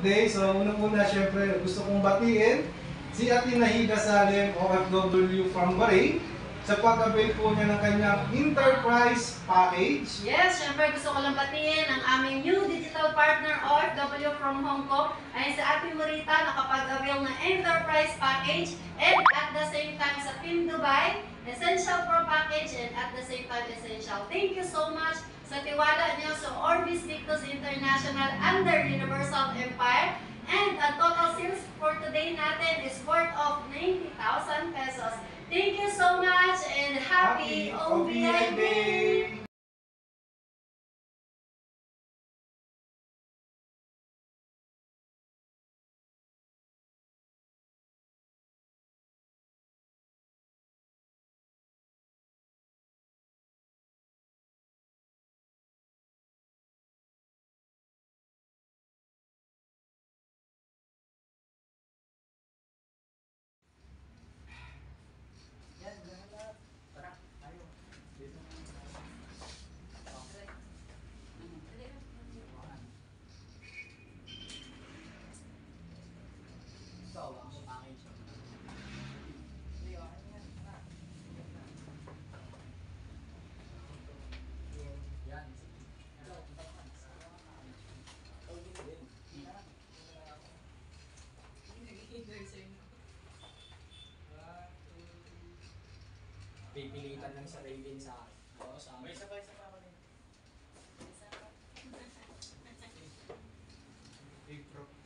today. So unang-una syempre gusto kong batiin si Ate Nahida Salem, OFW from Bahrain, sa pag-avail po niya ng kanyang enterprise package. Yes, syempre gusto ko lang batiin ang aming new digital partner OFW from Hong Kong ay sa Ate Morita nakapag-avail ng enterprise package and at the same time sa Team Dubai, Essential Pro package and at the same time Essential. Thank you so much sa tiwala niyo sa Orbis Victus International under Universal Empire. And ang total sales for today natin is worth of 90,000 pesos. Thank you so much and happy OBI Day! Pipilitan lang sa Raven sa akin. Oo, sa akin. May sabay-sabay ako din. Big Pro.